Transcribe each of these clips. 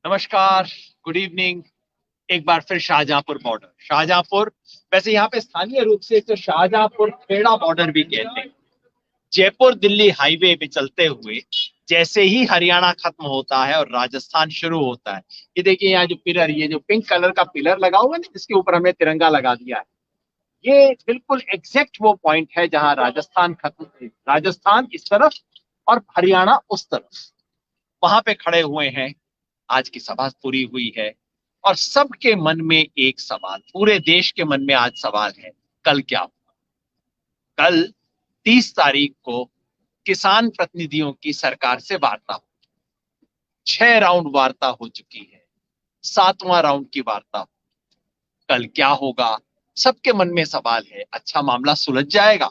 नमस्कार। Good evening. एक बार फिर शाहजहांपुर बॉर्डर, शाहजहांपुर वैसे यहाँ पे स्थानीय रूप से तो शाहजहांपुर खेड़ा बॉर्डर भी कहते हैं। जयपुर दिल्ली हाईवे पे चलते हुए जैसे ही हरियाणा खत्म होता है और राजस्थान शुरू होता है, ये देखिए यहाँ जो पिलर, ये जो पिंक कलर का पिलर लगा हुआ है ना, जिसके ऊपर हमने तिरंगा लगा दिया है, ये बिल्कुल एग्जैक्ट वो पॉइंट है जहां राजस्थान खत्म, राजस्थान इस तरफ और हरियाणा उस तरफ, वहां पे खड़े हुए हैं। आज की सभा पूरी हुई है और सबके मन में एक सवाल, पूरे देश के मन में आज सवाल है, कल क्या होगा। कल 30 तारीख को किसान प्रतिनिधियों की सरकार से वार्ता हो, 6 राउंड वार्ता हो चुकी है, 7वां राउंड की वार्ता हो। कल क्या होगा, सबके मन में सवाल है। अच्छा, मामला सुलझ जाएगा?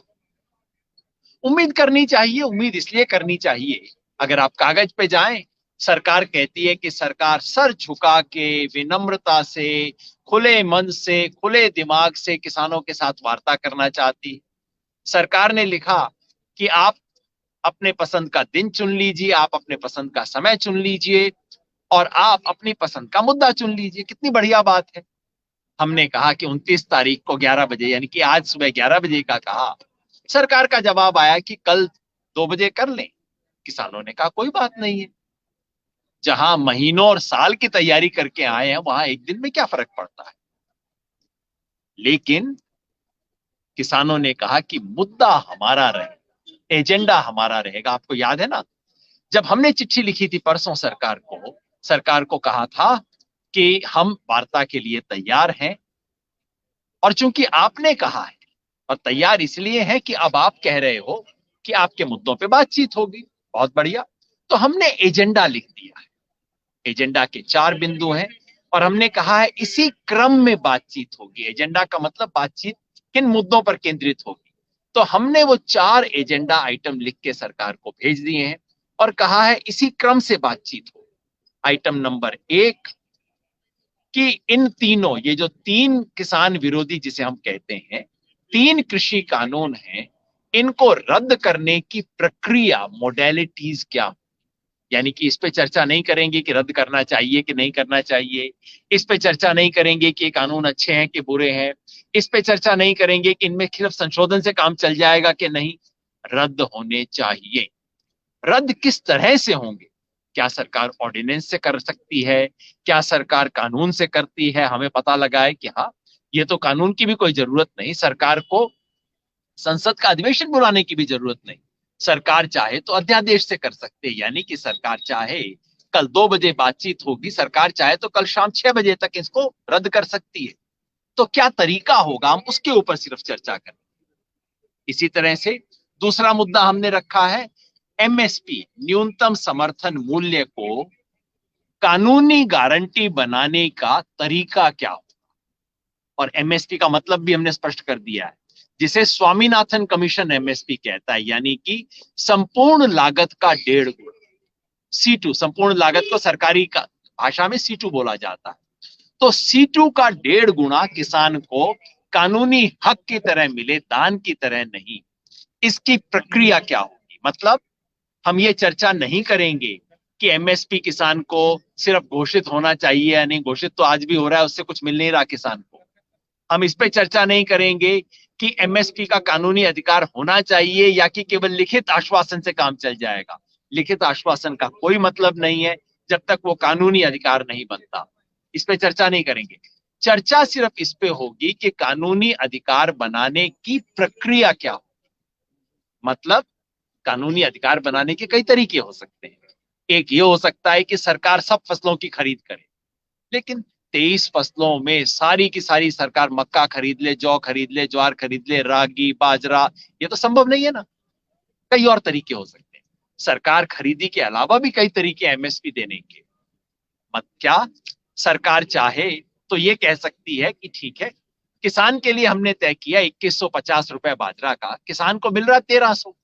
उम्मीद करनी चाहिए। उम्मीद इसलिए करनी चाहिए, अगर आप कागज पे जाएं, सरकार कहती है कि सरकार सर झुका के विनम्रता से, खुले मन से, खुले दिमाग से किसानों के साथ वार्ता करना चाहती है। सरकार ने लिखा कि आप अपने पसंद का दिन चुन लीजिए, आप अपने पसंद का समय चुन लीजिए और आप अपनी पसंद का मुद्दा चुन लीजिए। कितनी बढ़िया बात है। हमने कहा कि 29 तारीख को 11 बजे, यानी कि आज सुबह 11 बजे का कहा। सरकार का जवाब आया कि कल 2 बजे कर लें। किसानों ने कहा कोई बात नहीं है, जहां महीनों और साल की तैयारी करके आए हैं वहां एक दिन में क्या फर्क पड़ता है। लेकिन किसानों ने कहा कि मुद्दा हमारा रहेगा, एजेंडा हमारा रहेगा। आपको याद है ना, जब हमने चिट्ठी लिखी थी परसों सरकार को कहा था कि हम वार्ता के लिए तैयार हैं, और चूंकि आपने कहा है और तैयार इसलिए है कि अब आप कह रहे हो कि आपके मुद्दों पे बातचीत होगी, बहुत बढ़िया। तो हमने एजेंडा लिख दिया है। एजेंडा के 4 बिंदु हैं और हमने कहा है इसी क्रम में बातचीत होगी। एजेंडा का मतलब बातचीत किन मुद्दों पर केंद्रित होगी। तो हमने वो 4 एजेंडा आइटम लिख के सरकार को भेज दिए हैं और कहा है इसी क्रम से बातचीत हो। आइटम नंबर 1 कि इन तीनों, ये जो 3 किसान विरोधी जिसे हम कहते हैं, 3 कृषि कानून हैं, इनको रद्द करने की प्रक्रिया, मोडेलिटीज क्या, यानी कि इस पे चर्चा नहीं करेंगे कि रद्द करना चाहिए कि नहीं करना चाहिए। इस पे चर्चा नहीं करेंगे कि ये कानून अच्छे हैं कि बुरे हैं। इस पे चर्चा नहीं करेंगे कि इनमें सिर्फ संशोधन से काम चल जाएगा कि नहीं। रद्द होने चाहिए। रद्द किस तरह से होंगे? क्या सरकार ऑर्डिनेंस से कर सकती है? क्या सरकार कानून से करती है? हमें पता लगा है कि हाँ, ये तो कानून की भी कोई जरूरत नहीं, सरकार को संसद का अधिवेशन बुलाने की भी जरूरत नहीं। सरकार चाहे तो अध्यादेश से कर सकते हैं, यानी कि सरकार चाहे कल 2 बजे बातचीत होगी, सरकार चाहे तो कल शाम 6 बजे तक इसको रद्द कर सकती है। तो क्या तरीका होगा, हम उसके ऊपर सिर्फ चर्चा करें। इसी तरह से दूसरा मुद्दा हमने रखा है एमएसपी, न्यूनतम समर्थन मूल्य को कानूनी गारंटी बनाने का तरीका क्या हो। और एमएसपी का मतलब भी हमने स्पष्ट कर दिया है, जिसे स्वामीनाथन कमीशन एमएसपी कहता है, यानी कि संपूर्ण लागत का 1.5 गुना। C2, संपूर्ण लागत को सरकारी का भाषा में C2 बोला जाता है। तो C2 का 1.5 गुना किसान को कानूनी हक की तरह मिले, दान की तरह नहीं। इसकी प्रक्रिया क्या होगी, मतलब हम ये चर्चा नहीं करेंगे कि एमएसपी किसान को सिर्फ घोषित होना चाहिए या नहीं। घोषित तो आज भी हो रहा है, उससे कुछ मिल नहीं रहा किसान को। हम इस पे चर्चा नहीं करेंगे कि एमएसपी का कानूनी अधिकार होना चाहिए या कि केवल लिखित आश्वासन से काम चल जाएगा। लिखित आश्वासन का कोई मतलब नहीं है जब तक वो कानूनी अधिकार नहीं बनता। इस पे चर्चा नहीं करेंगे। चर्चा सिर्फ इस पे होगी कि कानूनी अधिकार बनाने की प्रक्रिया क्या हो। मतलब कानूनी अधिकार बनाने के कई तरीके हो सकते हैं। एक ये हो सकता है कि सरकार सब फसलों की खरीद करे, लेकिन 23 फसलों में सारी की सारी सरकार मक्का खरीद ले, जौ खरीद ले, ज्वार खरीद ले, रागी, बाजरा, ये तो संभव नहीं है ना। कई और तरीके हो सकते हैं। सरकार खरीदी के अलावा भी कई तरीके एमएसपी देने के। मत क्या सरकार चाहे तो ये कह सकती है कि ठीक है, किसान के लिए हमने तय किया 2150 रुपए बाजरा का, किसान को मिल रहा 1300,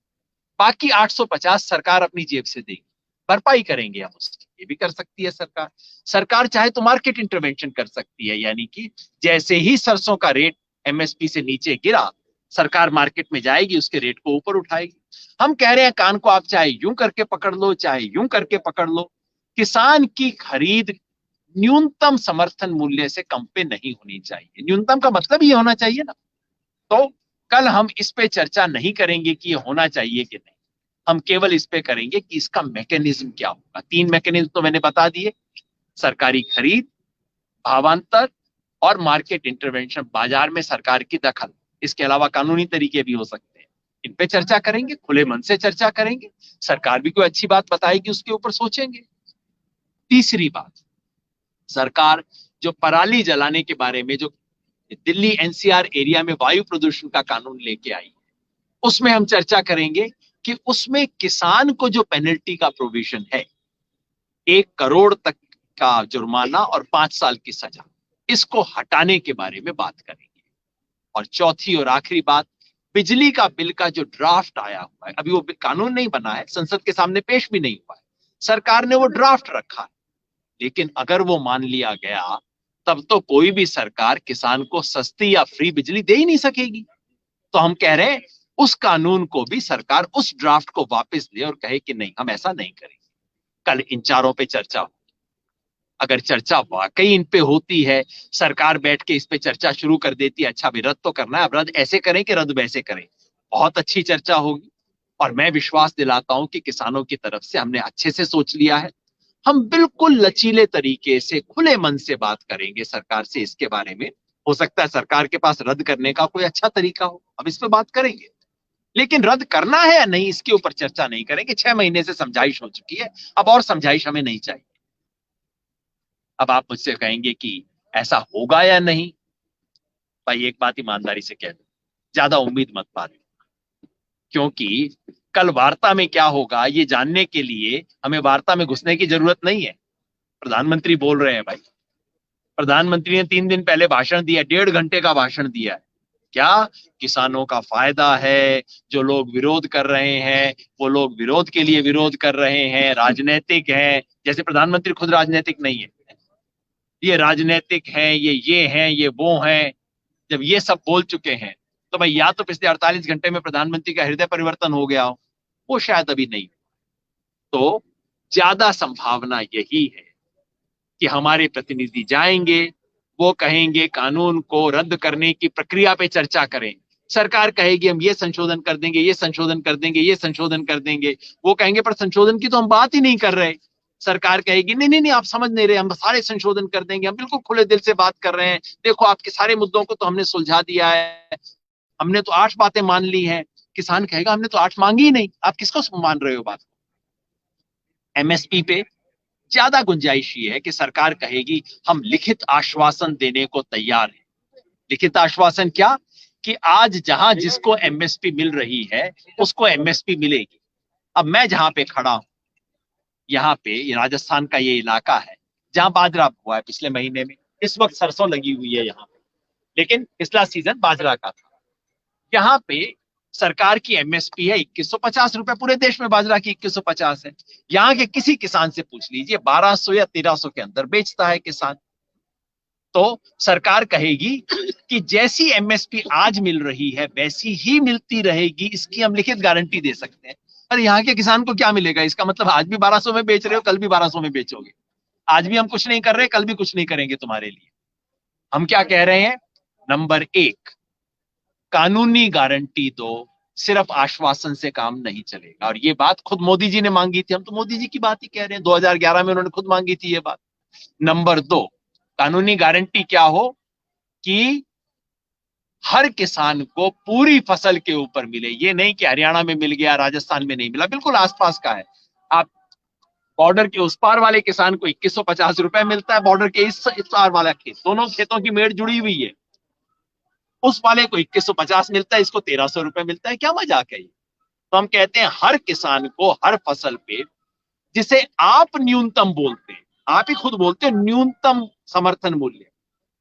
बाकी 850 सरकार अपनी जेब से देगी, भरपाई करेंगे हम उसकी। ये भी कर सकती है सरकार। सरकार चाहे तो मार्केट इंटरवेंशन कर सकती है, यानी कि जैसे ही सरसों का रेट एमएसपी से नीचे गिरा, सरकार मार्केट में जाएगी, उसके रेट को ऊपर उठाएगी। हम कह रहे हैं कान को आप चाहे यूं करके पकड़ लो, चाहे यूं करके पकड़ लो, किसान की खरीद न्यूनतम समर्थन मूल्य से कम पे नहीं होनी चाहिए। न्यूनतम का मतलब ये होना चाहिए ना। तो कल हम इस पे चर्चा नहीं करेंगे कि ये होना चाहिए कि नहीं, हम केवल इस पे करेंगे कि इसका मैकेनिज्म क्या होगा। 3 मैकेनिज्म तो मैंने बता दिए, सरकारी खरीद, भावांतर और मार्केट इंटरवेंशन, बाजार में सरकार की दखल। इसके अलावा कानूनी तरीके भी हो सकते हैं। इन पे चर्चा करेंगे, खुले मन से चर्चा करेंगे। सरकार भी कोई अच्छी बात बताएगी उसके ऊपर सोचेंगे। तीसरी बात, सरकार जो पराली जलाने के बारे में जो दिल्ली एनसीआर एरिया में वायु प्रदूषण का कानून लेके आई, उसमें हम चर्चा करेंगे कि उसमें किसान को जो पेनल्टी का प्रोविजन है, 1 करोड़ तक का जुर्माना और 5 साल की सजा, इसको हटाने के बारे में बात करेंगे। और चौथी और आखिरी बात, बिजली का बिल का जो ड्राफ्ट आया हुआ है, अभी वो कानून नहीं बना है, संसद के सामने पेश भी नहीं हुआ है, सरकार ने वो ड्राफ्ट रखा है, लेकिन अगर वो मान लिया गया तब तो कोई भी सरकार किसान को सस्ती या फ्री बिजली दे ही नहीं सकेगी। तो हम कह रहे हैं उस कानून को भी सरकार उस ड्राफ्ट को वापस ले और कहे कि नहीं, हम ऐसा नहीं करेंगे। कल इन चारों पे चर्चा हो, अगर चर्चा वाकई इन पे होती है, सरकार बैठ के इस पे चर्चा शुरू कर देती है, अच्छा भी रद्द तो करना है, अब रद्द ऐसे करें कि रद्द वैसे करें, बहुत अच्छी चर्चा होगी। और मैं विश्वास दिलाता हूं कि किसानों की तरफ से हमने अच्छे से सोच लिया है। हम बिल्कुल लचीले तरीके से, खुले मन से बात करेंगे सरकार से इसके बारे में। हो सकता है सरकार के पास रद्द करने का कोई अच्छा तरीका हो, अब इस पे बात करेंगे। लेकिन रद्द करना है या नहीं, इसके ऊपर चर्चा नहीं करेंगे। 6 महीने से समझाइश हो चुकी है, अब और समझाइश हमें नहीं चाहिए। अब आप मुझसे कहेंगे कि ऐसा होगा या नहीं। भाई एक बात ईमानदारी से कह दो, ज्यादा उम्मीद मत पालो, क्योंकि कल वार्ता में क्या होगा ये जानने के लिए हमें वार्ता में घुसने की जरूरत नहीं है। प्रधानमंत्री बोल रहे हैं भाई, प्रधानमंत्री ने 3 दिन पहले भाषण दिया, 1.5 घंटे का भाषण दिया है। क्या किसानों का फायदा है, जो लोग विरोध कर रहे हैं वो लोग विरोध के लिए विरोध कर रहे हैं, राजनीतिक है। जैसे प्रधानमंत्री खुद राजनीतिक नहीं है, ये राजनीतिक हैं, ये हैं, ये वो हैं। जब ये सब बोल चुके हैं तो भाई या तो पिछले 48 घंटे में प्रधानमंत्री का हृदय परिवर्तन हो गया हो, वो शायद अभी नहीं। तो ज्यादा संभावना यही है कि हमारे प्रतिनिधि जाएंगे, वो कहेंगे कानून को रद्द करने की प्रक्रिया पे चर्चा करें। सरकार कहेगी हम ये संशोधन कर देंगे, ये संशोधन कर देंगे, ये संशोधन कर देंगे। वो कहेंगे पर संशोधन की तो हम बात ही नहीं कर रहे। सरकार कहेगी नहीं नहीं नहीं, आप समझ नहीं रहे, हम सारे संशोधन कर देंगे, हम बिल्कुल खुले दिल से बात कर रहे हैं, देखो आपके सारे मुद्दों को तो हमने सुलझा दिया है, हमने तो 8 बातें मान ली हैं। किसान कहेगा हमने तो 8 मांगी ही नहीं, आप किसको मान रहे हो बात। एमएसपी पे ज्यादा गुंजाइश ये है कि सरकार कहेगी हम लिखित आश्वासन देने को तैयार हैं। लिखित आश्वासन क्या, कि आज जहां जिसको एमएसपी मिल रही है उसको एमएसपी मिलेगी। अब मैं जहां पे खड़ा हूं, यहाँ पे ये राजस्थान का ये इलाका है जहां बाजरा हुआ है पिछले महीने में। इस वक्त सरसों लगी हुई है यहाँ पे, लेकिन पिछला सीजन बाजरा का था। यहाँ पे सरकार की एमएसपी है 2150 रुपए, पूरे देश में बाजरा की 2150 है। यहाँ के किसी किसान से पूछ लीजिए, 1200 या 1300 के अंदर बेचता है किसान। तो सरकार कहेगी कि जैसी एमएसपी आज मिल रही है वैसी ही मिलती रहेगी, इसकी हम लिखित गारंटी दे सकते हैं। पर यहाँ के किसान को क्या मिलेगा, इसका मतलब आज भी 1200 में बेच रहे हो, कल भी 1200 में बेचोगे। आज भी हम कुछ नहीं कर रहे, कल भी कुछ नहीं करेंगे तुम्हारे लिए। हम क्या कह रहे हैं, नंबर 1, कानूनी गारंटी दो, सिर्फ आश्वासन से काम नहीं चलेगा। और ये बात खुद मोदी जी ने मांगी थी, हम तो मोदी जी की बात ही कह रहे हैं, 2011 में उन्होंने खुद मांगी थी ये बात। नंबर 2, कानूनी गारंटी क्या हो, कि हर किसान को पूरी फसल के ऊपर मिले। ये नहीं कि हरियाणा में मिल गया, राजस्थान में नहीं मिला, बिल्कुल आसपास का है। आप बॉर्डर के उस पार वाले किसान को 2150 रुपए मिलता है, बॉर्डर के इस पार वाला खेत, दोनों खेतों की मेड़ जुड़ी हुई है, उस वाले को 2150 मिलता है, इसको 1300 रुपए मिलता है। क्या मजाक है ये। तो हम कहते हैं हर किसान को हर फसल पे, जिसे आप न्यूनतम बोलते हैं, आप ही खुद बोलते हैं न्यूनतम समर्थन मूल्य,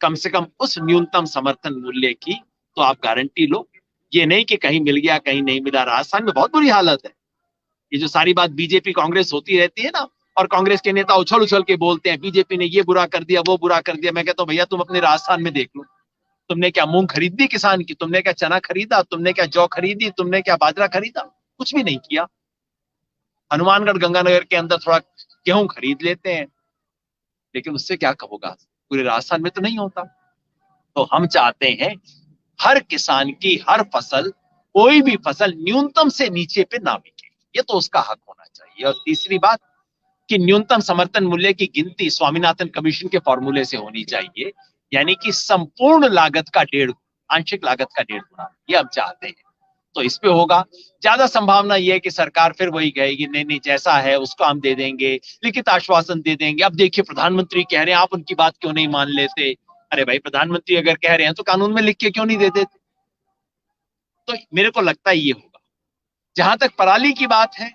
कम से कम उस न्यूनतम समर्थन मूल्य की तो आप गारंटी लो। ये नहीं कि कहीं मिल गया कहीं नहीं मिला। राजस्थान में बहुत बुरी हालत है। ये जो सारी बात बीजेपी कांग्रेस होती रहती है ना, और कांग्रेस के नेता उछल उछल के बोलते हैं बीजेपी ने ये बुरा कर दिया वो बुरा कर दिया, मैं कहता हूं भैया तुम अपने राजस्थान में देख लो, तुमने क्या मूंग खरीदी किसान की, तुमने क्या चना खरीदा, तुमने क्या जौ खरीदी, तुमने क्या बाजरा खरीदा, कुछ भी नहीं किया। हनुमानगढ़ गंगानगर के अंदर थोड़ा गेहूं खरीद लेते हैं, लेकिन उससे क्या होगा, पूरे राजस्थान में तो नहीं होता। तो हम चाहते हैं हर किसान की हर फसल, कोई भी फसल न्यूनतम से नीचे पे ना बिके, ये तो उसका हक होना चाहिए। और तीसरी बात कि न्यूनतम समर्थन मूल्य की गिनती स्वामीनाथन कमीशन के फॉर्मूले से होनी चाहिए, यानी कि संपूर्ण लागत का 1.5, आंशिक लागत का 1.5 गुना, ये हम चाहते हैं। तो इस पे होगा। ज्यादा संभावना यह है कि सरकार फिर वही कहेगी नहीं नहीं जैसा है उसको हम दे देंगे, लिखित आश्वासन दे देंगे। अब देखिए प्रधानमंत्री कह रहे हैं, आप उनकी बात क्यों नहीं मान लेते? अरे भाई, प्रधानमंत्री अगर कह रहे हैं तो कानून में लिख के क्यों नहीं दे देते? तो मेरे को लगता है ये होगा। जहां तक पराली की बात है,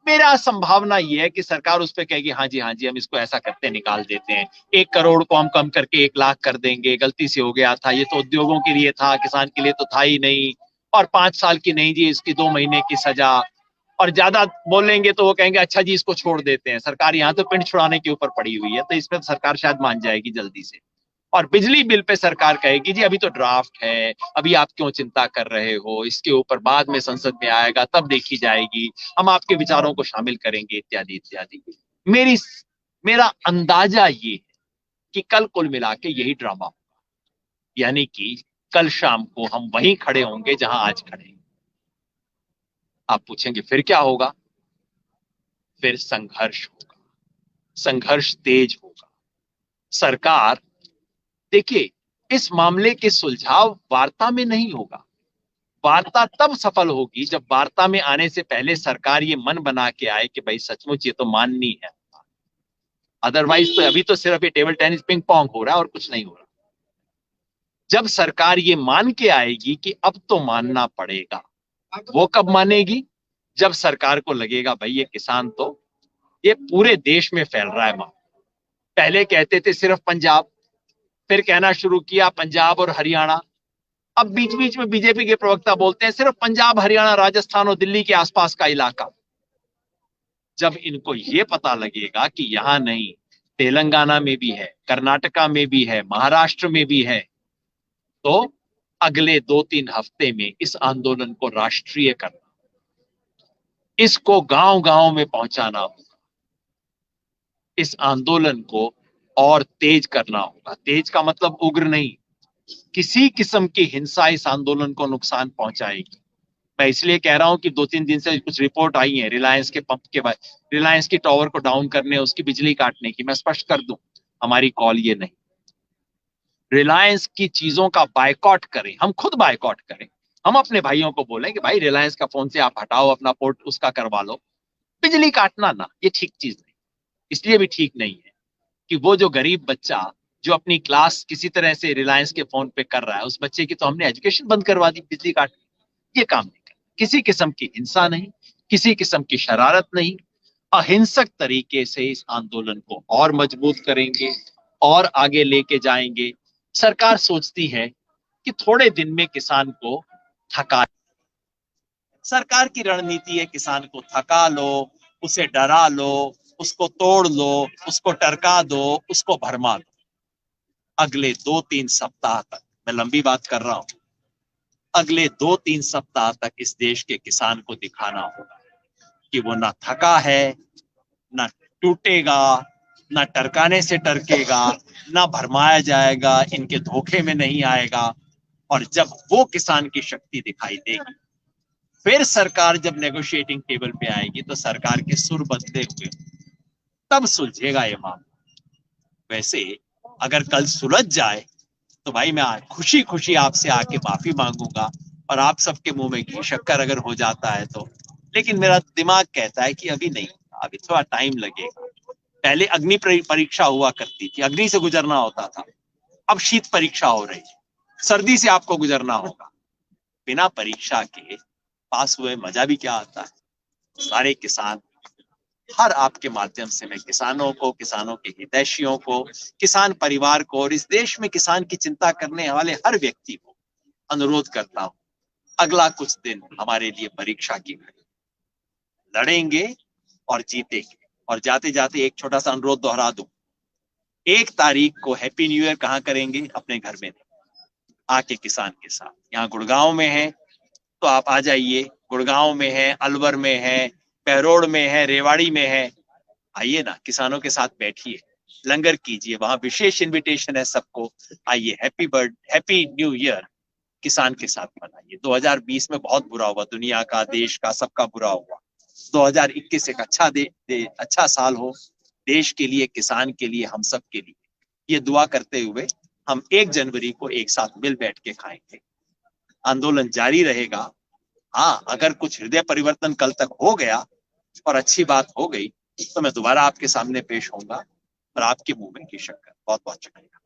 मेरा संभावना ये है कि सरकार उस पर कहेगी हाँ जी हम इसको ऐसा करते हैं, निकाल देते हैं, 1 करोड़ को हम कम करके 1 लाख कर देंगे, गलती से हो गया था, ये तो उद्योगों के लिए था, किसान के लिए तो था ही नहीं। और 5 साल की नहीं जी, इसकी 2 महीने की सजा। और ज्यादा बोलेंगे तो वो कहेंगे अच्छा जी इसको छोड़ देते हैं। सरकार यहाँ तो पिंड छुड़ाने के ऊपर पड़ी हुई है, तो इसमें सरकार शायद मान जाएगी जल्दी से। और बिजली बिल पे सरकार कहेगी जी अभी तो ड्राफ्ट है, अभी आप क्यों चिंता कर रहे हो, इसके ऊपर बाद में संसद में आएगा तब देखी जाएगी, हम आपके विचारों को शामिल करेंगे, इत्यादि इत्यादि। मेरी मेरा अंदाजा ये है कि कल कुल मिला के यही ड्रामा होगा, यानी कि कल शाम को हम वहीं खड़े होंगे जहां आज खड़े हैं। आप पूछेंगे फिर क्या होगा? फिर संघर्ष होगा, संघर्ष तेज होगा। सरकार, देखिए, इस मामले के सुलझाव वार्ता में नहीं होगा। वार्ता तब सफल होगी जब वार्ता में आने से पहले सरकार ये मन बना के आए कि भाई सचमुच ये तो माननी है। अदरवाइज तो अभी तो सिर्फ ये टेबल टेनिस पिंग पोंग हो रहा है और कुछ नहीं हो रहा। जब सरकार ये मान के आएगी कि अब तो मानना पड़ेगा, वो कब मानेगी? जब सरकार को लगेगा भाई ये किसान तो ये पूरे देश में फैल रहा है। मां पहले कहते थे सिर्फ पंजाब, फिर कहना शुरू किया पंजाब और हरियाणा। अब बीच बीच में बीजेपी के प्रवक्ता बोलते हैं सिर्फ पंजाब, हरियाणा, राजस्थान और दिल्ली के आसपास का इलाका। जब इनको ये पता लगेगा कि यहां नहीं, तेलंगाना में भी है, कर्नाटका में भी है, महाराष्ट्र में भी है, तो अगले 2-3 हफ्ते में इस आंदोलन को राष्ट्रीय करना, इसको गांव गांव में पहुंचाना होगा, इस आंदोलन को और तेज करना होगा। तेज का मतलब उग्र नहीं, किसी किस्म की हिंसा इस आंदोलन को नुकसान पहुंचाएगी। मैं इसलिए कह रहा हूं कि 2-3 दिन से कुछ रिपोर्ट आई है रिलायंस के पंप के बाद, रिलायंस की टावर को डाउन करने, उसकी बिजली काटने की। मैं स्पष्ट कर दूं, हमारी कॉल ये नहीं। रिलायंस की चीजों का बायकॉट करें, हम खुद बायकॉट करें, हम अपने भाइयों को बोलें कि भाई रिलायंस का फोन से आप हटाओ, अपना पोर्ट उसका करवा लो। बिजली काटना ना, ये ठीक चीज नहीं। इसलिए भी ठीक नहीं है कि वो जो गरीब बच्चा जो अपनी क्लास किसी तरह से रिलायंस के फोन पे कर रहा है, उस बच्चे की तो हमने एजुकेशन बंद करवा दी बिजली काट। ये काम नहीं करना। किसी किस्म की हिंसा नहीं, किसी किस्म की शरारत नहीं, अहिंसक तरीके से इस आंदोलन को और मजबूत करेंगे और आगे लेके जाएंगे। सरकार सोचती है कि थोड़े दिन में किसान को थका, सरकार की रणनीति है किसान को थका लो, उसे डरा लो, उसको तोड़ लो, उसको टरका दो, उसको भरमा दो। अगले 2-3 सप्ताह तक, मैं लंबी बात कर रहा हूं, अगले 2-3 सप्ताह तक इस देश के किसान को दिखाना होगा कि वो ना थका है, ना टूटेगा, ना टरकाने से टरकेगा, ना भरमाया जाएगा, इनके धोखे में नहीं आएगा। और जब वो किसान की शक्ति दिखाई देगी, फिर सरकार जब नेगोशिएटिंग टेबल पे आएगी तो सरकार के सुर बदले हुए, तब सुलझेगा ये मामला। वैसे अगर कल सुलझ जाए तो भाई मैं खुशी खुशी आपसे आके माफी मांगूंगा, और आप सबके मुंह में घी शक्कर अगर हो जाता है तो। लेकिन मेरा दिमाग कहता है कि अभी नहीं, अभी थोड़ा टाइम लगेगा। पहले अग्नि परीक्षा हुआ करती थी, अग्नि से गुजरना होता था, अब शीत परीक्षा हो रही है, सर्दी से आपको गुजरना होगा। बिना परीक्षा के पास हुए मजा भी क्या आता है। सारे किसान, हर आपके माध्यम से मैं किसानों को, किसानों के हितैषियों को, किसान परिवार को और इस देश में किसान की चिंता करने वाले हर व्यक्ति को अनुरोध करता हूं, अगला कुछ दिन हमारे लिए परीक्षा की घड़ी, लड़ेंगे और जीतेंगे। और जाते जाते एक छोटा सा अनुरोध दोहरा दूं, 1 तारीख को हैप्पी न्यू ईयर कहां करेंगे? अपने घर में, आके किसान के साथ। यहाँ गुड़गांव में है तो आप आ जाइए, गुड़गांव में है, अलवर में है, बहरोड़ में है, रेवाड़ी में है, आइए ना, किसानों के साथ बैठिए, लंगर कीजिए, वहां विशेष इनविटेशन है सबको, आइए, हैप्पी न्यू ईयर किसान के साथ मनाइए। 2020 में बहुत बुरा हुआ, दुनिया का, देश का, सबका बुरा हुआ। 2021 एक अच्छा साल हो देश के लिए, किसान के लिए, हम सब के लिए, ये दुआ करते हुए हम 1 जनवरी को एक साथ मिल बैठ के खाएंगे। आंदोलन जारी रहेगा। हाँ, अगर कुछ हृदय परिवर्तन कल तक हो गया और अच्छी बात हो गई तो मैं दोबारा आपके सामने पेश होऊंगा और आपके मुंह में घी शक्कर। बहुत बहुत शुक्रिया।